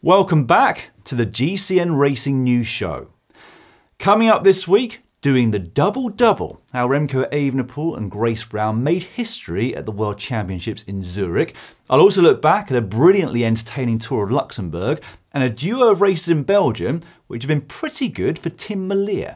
Welcome back to the GCN Racing News Show. Coming up this week, doing the double-double, how Remco Evenepoel and Grace Brown made history at the World Championships in Zurich. I'll also look back at a brilliantly entertaining Tour of Luxembourg and a duo of races in Belgium, which have been pretty good for Tim Merlier.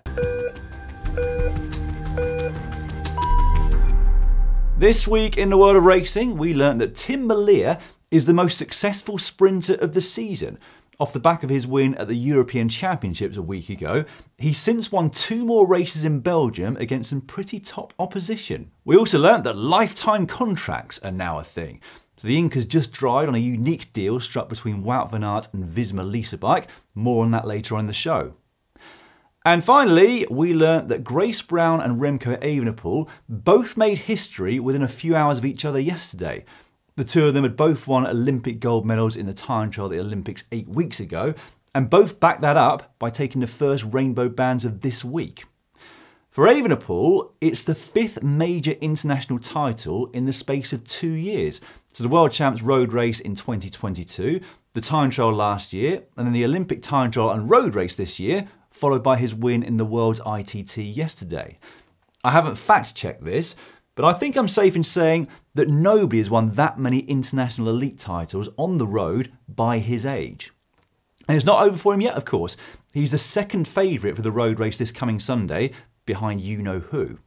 This week in the world of racing, we learned that Tim Merlier is the most successful sprinter of the season. Off the back of his win at the European Championships a week ago, he's since won 2 more races in Belgium against some pretty top opposition. We also learnt that lifetime contracts are now a thing. So the ink has just dried on a unique deal struck between Wout van Aert and Visma Leasebike. More on that later on in the show. And finally, we learnt that Grace Brown and Remco Evenepoel both made history within a few hours of each other yesterday. The two of them had both won Olympic gold medals in the time trial at the Olympics 8 weeks ago, and both backed that up by taking the first rainbow bands of this week. For Evenepoel, it's the 5th major international title in the space of 2 years. So the World Champs road race in 2022, the time trial last year, and then the Olympic time trial and road race this year, followed by his win in the World's ITT yesterday. I haven't fact-checked this, but I think I'm safe in saying that nobody has won that many international elite titles on the road by his age. And it's not over for him yet, of course. He's the second favourite for the road race this coming Sunday, behind you-know-who.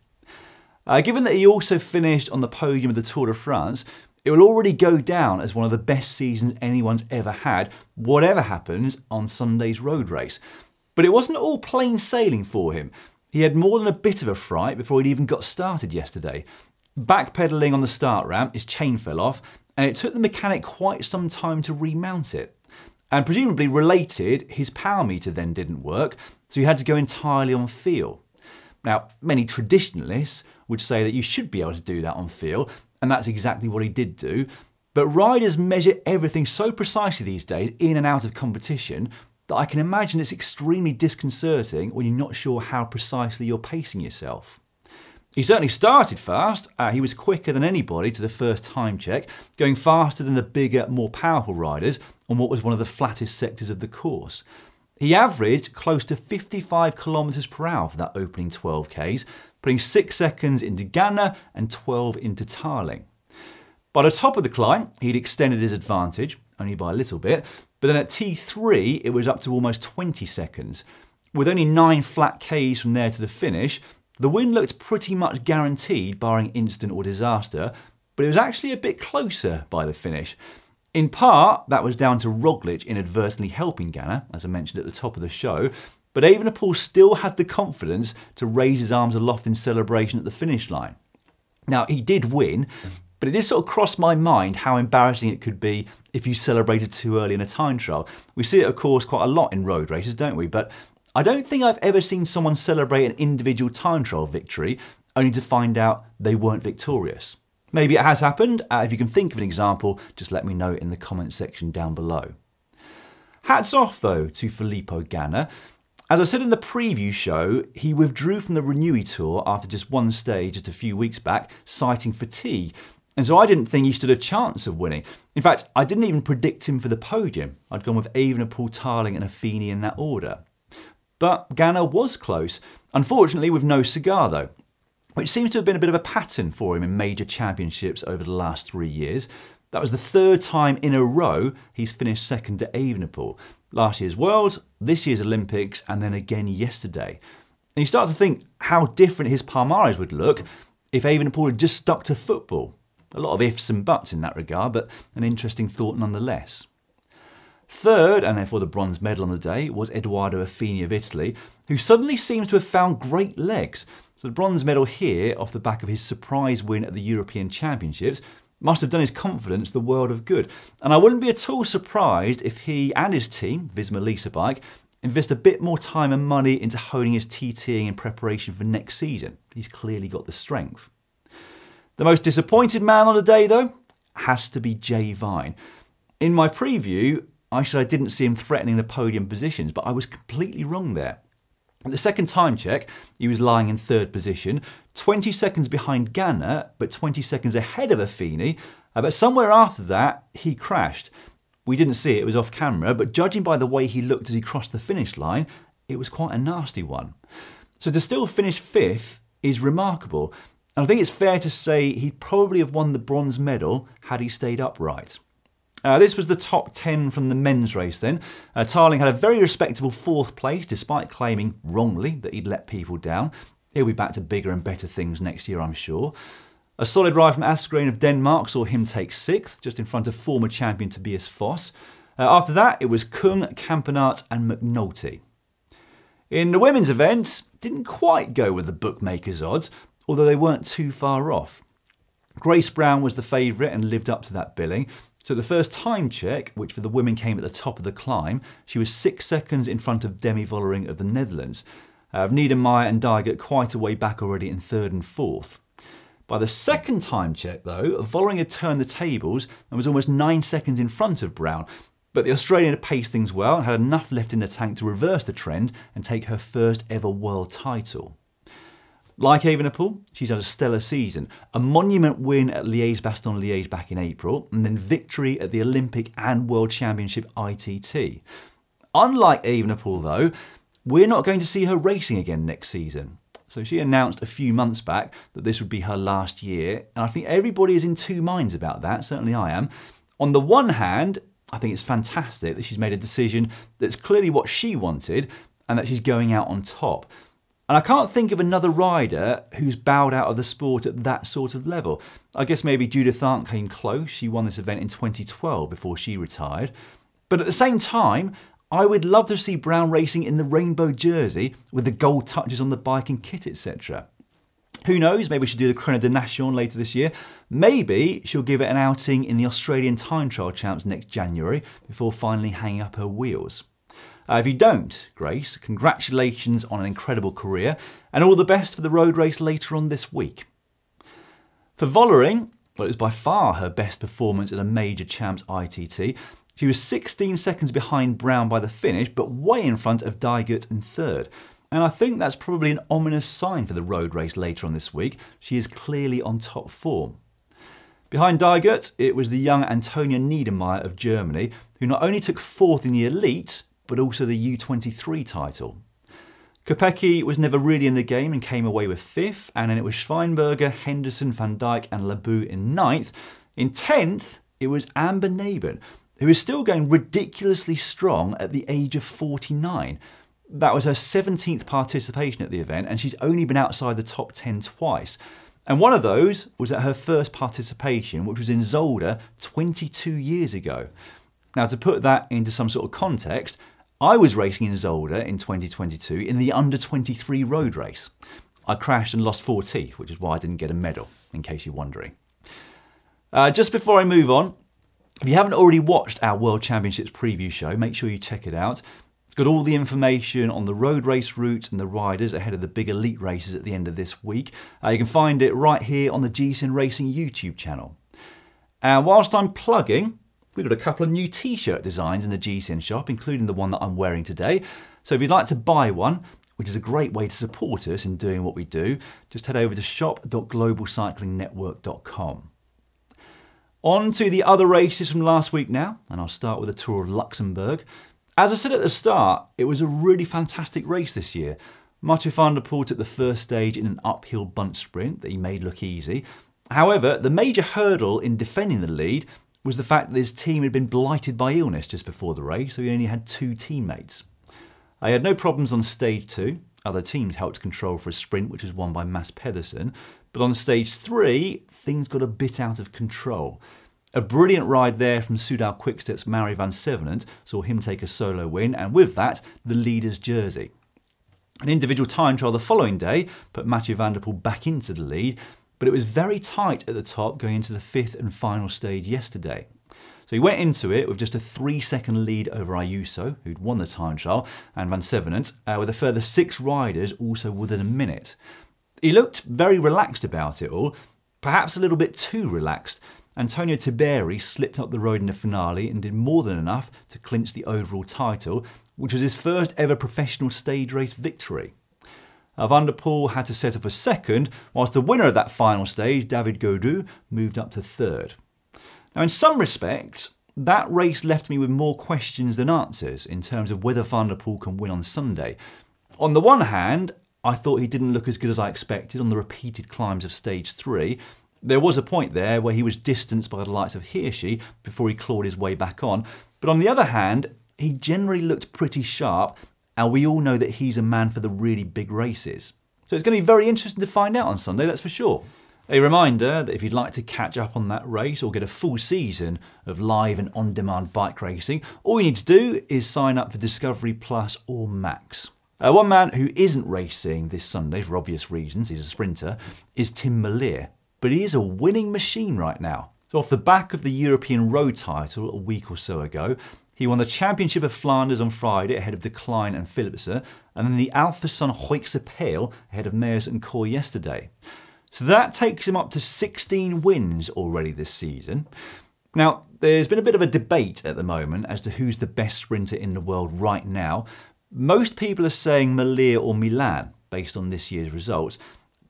Given that he also finished on the podium of the Tour de France, it will already go down as one of the best seasons anyone's ever had, whatever happens on Sunday's road race. But it wasn't all plain sailing for him. He had more than a bit of a fright before he'd even got started yesterday. Backpedaling on the start ramp, his chain fell off, and it took the mechanic quite some time to remount it. And presumably related, his power meter then didn't work, so he had to go entirely on feel. Now, many traditionalists would say that you should be able to do that on feel, and that's exactly what he did do. But riders measure everything so precisely these days, in and out of competition, that I can imagine it's extremely disconcerting when you're not sure how precisely you're pacing yourself. He certainly started fast. He was quicker than anybody to the first time check, going faster than the bigger, more powerful riders on what was one of the flattest sectors of the course. He averaged close to 55 kilometers per hour for that opening 12Ks, putting 6 seconds into Ghana and 12 into Tarling. By the top of the climb, he'd extended his advantage, only by a little bit, but then at T3 it was up to almost 20 seconds. With only 9 flat Ks from there to the finish, the win looked pretty much guaranteed barring incident or disaster, but it was actually a bit closer by the finish. In part, that was down to Roglic inadvertently helping Ghana, as I mentioned at the top of the show, but Evenepoel still had the confidence to raise his arms aloft in celebration at the finish line. Now, he did win, but it did sort of cross my mind how embarrassing it could be if you celebrated too early in a time trial. We see it, of course, quite a lot in road races, don't we? But I don't think I've ever seen someone celebrate an individual time trial victory only to find out they weren't victorious. Maybe it has happened. If you can think of an example, just let me know in the comment section down below. Hats off, though, to Filippo Ganna. As I said in the preview show, he withdrew from the Renewy Tour after just one stage just a few weeks back, citing fatigue. And so I didn't think he stood a chance of winning. In fact, I didn't even predict him for the podium. I'd gone with Evenepoel, Tarling and Affini in that order. But Ganna was close, unfortunately with no cigar though, which seems to have been a bit of a pattern for him in major championships over the last 3 years. That was the 3rd time in a row he's finished second to Evenepoel. Last year's Worlds, this year's Olympics, and then again yesterday. And you start to think how different his Palmares would look if Evenepoel had just stuck to football. A lot of ifs and buts in that regard, but an interesting thought nonetheless. 3rd, and therefore the bronze medal on the day, was Edoardo Affini of Italy, who suddenly seems to have found great legs. So the bronze medal here, off the back of his surprise win at the European Championships, must have done his confidence the world of good. And I wouldn't be at all surprised if he and his team, Visma Leasebike, invest a bit more time and money into honing his TTing in preparation for next season. He's clearly got the strength. The most disappointed man on the day, though, has to be Jay Vine. In my preview, I said I didn't see him threatening the podium positions, but I was completely wrong there. At the second time check, he was lying in 3rd position, 20 seconds behind Ganna, but 20 seconds ahead of Affini. But somewhere after that, he crashed. We didn't see it, it was off camera, but judging by the way he looked as he crossed the finish line, it was quite a nasty one. So to still finish 5th is remarkable, and I think it's fair to say he'd probably have won the bronze medal had he stayed upright. This was the top 10 from the men's race then. Tarling had a very respectable 4th place, despite claiming wrongly that he'd let people down. He'll be back to bigger and better things next year, I'm sure. A solid ride from Asgreen of Denmark saw him take 6th, just in front of former champion Tobias Foss. After that, it was Kung, Campenaerts and McNulty. In the women's event, didn't quite go with the bookmakers' odds, although they weren't too far off. Grace Brown was the favourite and lived up to that billing. So the first time check, which for the women came at the top of the climb, she was 6 seconds in front of Demi Vollering of the Netherlands. Niedermeyer and Dijgert quite a way back already in 3rd and 4th. By the second time check though, Vollering had turned the tables and was almost 9 seconds in front of Brown. But the Australian had paced things well and had enough left in the tank to reverse the trend and take her first ever world title. Like Evenepoel, she's had a stellar season. A monument win at Liège-Bastogne-Liège back in April, and then victory at the Olympic and World Championship ITT. Unlike Evenepoel though, we're not going to see her racing again next season. So she announced a few months back that this would be her last year, and I think everybody is in two minds about that, certainly I am. On the one hand, I think it's fantastic that she's made a decision that's clearly what she wanted, and that she's going out on top. And I can't think of another rider who's bowed out of the sport at that sort of level. I guess maybe Judith Arndt came close. She won this event in 2012 before she retired. But at the same time, I would love to see Brown racing in the rainbow jersey with the gold touches on the bike and kit, etc. Who knows, maybe she'll do the Chrono de Nation later this year. Maybe she'll give it an outing in the Australian Time Trial Champs next January before finally hanging up her wheels. If you don't, Grace, congratulations on an incredible career and all the best for the road race later on this week. For Vollering, well, it was by far her best performance at a major champs ITT. She was 16 seconds behind Brown by the finish, but way in front of Dijgert in 3rd. And I think that's probably an ominous sign for the road race later on this week. She is clearly on top form. Behind Dijgert, it was the young Antonia Niedermeyer of Germany, who not only took 4th in the elite, but also the U23 title. Kopecky was never really in the game and came away with 5th, and then it was Schweinberger, Henderson, Van Dijk and Labou in 9th. In 10th, it was Amber Neben, who is still going ridiculously strong at the age of 49. That was her 17th participation at the event, and she's only been outside the top 10 twice. And one of those was at her first participation, which was in Zolder 22 years ago. Now, to put that into some sort of context, I was racing in Zolder in 2022 in the under-23 road race. I crashed and lost 4 teeth, which is why I didn't get a medal, in case you're wondering. Just before I move on, if you haven't already watched our World Championships preview show, make sure you check it out. It's got all the information on the road race routes and the riders ahead of the big elite races at the end of this week. You can find it right here on the GCN Racing YouTube channel. And whilst I'm plugging, we've got a couple of new t-shirt designs in the GCN shop, including the one that I'm wearing today. So if you'd like to buy one, which is a great way to support us in doing what we do, just head over to shop.globalcyclingnetwork.com. On to the other races from last week now, and I'll start with the Tour of Luxembourg. As I said at the start, it was a really fantastic race this year. Mathieu van der Poel took the first stage in an uphill bunch sprint that he made look easy. However, the major hurdle in defending the lead was the fact that his team had been blighted by illness just before the race, so he only had 2 teammates. He had no problems on stage 2. Other teams helped control for a sprint, which was won by Mads Pedersen. But on stage 3, things got a bit out of control. A brilliant ride there from Soudal Quickstep's Mari van Sevenant saw him take a solo win, and with that, the leader's jersey. An individual time trial the following day put Mathieu van der Poel back into the lead, but it was very tight at the top going into the 5th and final stage yesterday. So he went into it with just a 3-second lead over Ayuso, who'd won the time trial, and Van Sevenant, with a further 6 riders also within a minute. He looked very relaxed about it all, perhaps a little bit too relaxed. Antonio Tiberi slipped up the road in the finale and did more than enough to clinch the overall title, which was his first ever professional stage race victory. Van der Poel had to set up a 2nd, whilst the winner of that final stage, David Gaudu, moved up to 3rd. Now in some respects, that race left me with more questions than answers in terms of whether Van der Poel can win on Sunday. On the one hand, I thought he didn't look as good as I expected on the repeated climbs of stage 3. There was a point there where he was distanced by the likes of Hirschi before he clawed his way back on. But on the other hand, he generally looked pretty sharp, and we all know that he's a man for the really big races. So it's going to be very interesting to find out on Sunday, that's for sure. A reminder that if you'd like to catch up on that race or get a full season of live and on-demand bike racing, all you need to do is sign up for Discovery Plus or Max. One man who isn't racing this Sunday for obvious reasons, he's a sprinter, is Tim Merlier. But he is a winning machine right now. So off the back of the European road title a week or so ago, he won the Championship of Flanders on Friday ahead of De Klein and Philipsen, and then the Alpecin Hoekse Pijl ahead of Meers and Kooi yesterday. So that takes him up to 16 wins already this season. Now, there's been a bit of a debate at the moment as to who's the best sprinter in the world right now. Most people are saying Merlier or Milan, based on this year's results.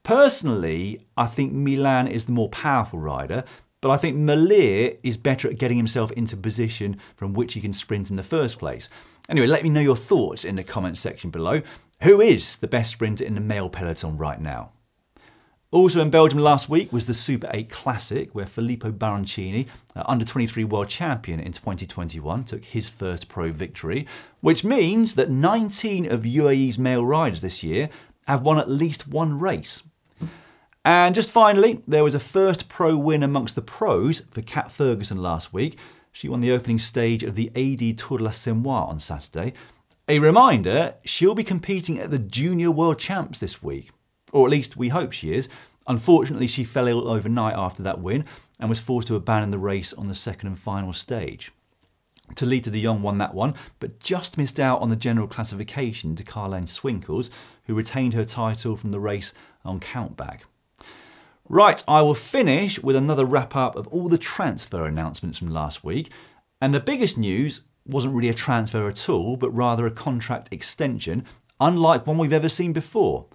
Personally, I think Milan is the more powerful rider, but I think Merlier is better at getting himself into position from which he can sprint in the first place. Anyway, let me know your thoughts in the comments section below. Who is the best sprinter in the male peloton right now? Also in Belgium last week was the Super 8 Classic, where Filippo Baroncini, under-23 world champion in 2021, took his first pro victory, which means that 19 of UAE's male riders this year have won at least one race. And just finally, there was a first pro win amongst the pros for Kat Ferguson last week. She won the opening stage of the AD Tour de Semoire on Saturday. A reminder, she'll be competing at the Junior World Champs this week. Or at least we hope she is. Unfortunately, she fell ill overnight after that win and was forced to abandon the race on the second and final stage. Talita de Jong won that one, but just missed out on the general classification to Carlijn Swinkels, who retained her title from the race on countback. Right, I will finish with another wrap-up of all the transfer announcements from last week. And the biggest news wasn't really a transfer at all, but rather a contract extension, unlike one we've ever seen before.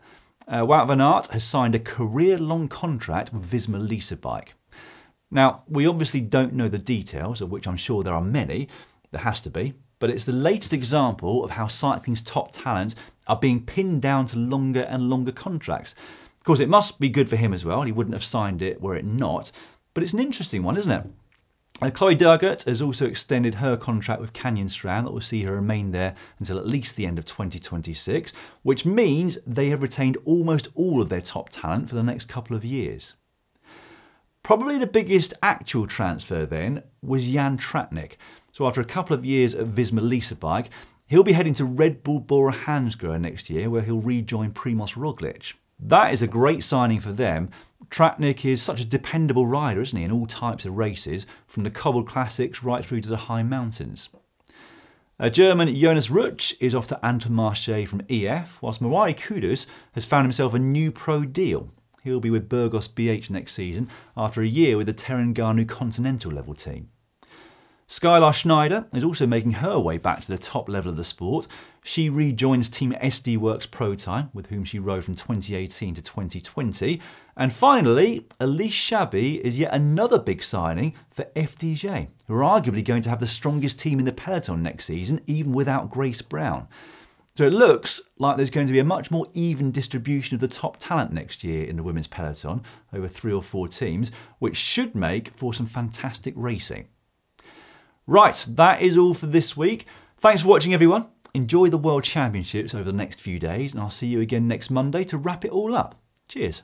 Wout van Aert has signed a career-long contract with Visma Lease Bike. Now, we obviously don't know the details, of which I'm sure there are many, there has to be, but it's the latest example of how cycling's top talents are being pinned down to longer and longer contracts. Of course, it must be good for him as well. He wouldn't have signed it were it not, but it's an interesting one, isn't it? Chloe Dugert has also extended her contract with Canyon Strand that will see her remain there until at least the end of 2026, which means they have retained almost all of their top talent for the next couple of years. Probably the biggest actual transfer then was Jan Tratnik. So after a couple of years at Visma Lease Bike, he'll be heading to Red Bull Bora Hansgrohe next year, where he'll rejoin Primoz Roglic. That is a great signing for them. Tratnik is such a dependable rider, isn't he, in all types of races, from the cobbled classics right through to the high mountains. German Jonas Rutsch is off to Intermarché from EF, whilst Mirai Kudus has found himself a new pro deal. He'll be with Burgos BH next season after a year with the Terengganu Continental level team. Skylar Schneider is also making her way back to the top level of the sport. She rejoins Team SD Works Pro Time, with whom she rode from 2018 to 2020. And finally, Elise Chabbey is yet another big signing for FDJ, who are arguably going to have the strongest team in the peloton next season, even without Grace Brown. So it looks like there's going to be a much more even distribution of the top talent next year in the women's peloton, over 3 or 4 teams, which should make for some fantastic racing. Right, that is all for this week. Thanks for watching, everyone. Enjoy the World Championships over the next few days, and I'll see you again next Monday to wrap it all up. Cheers.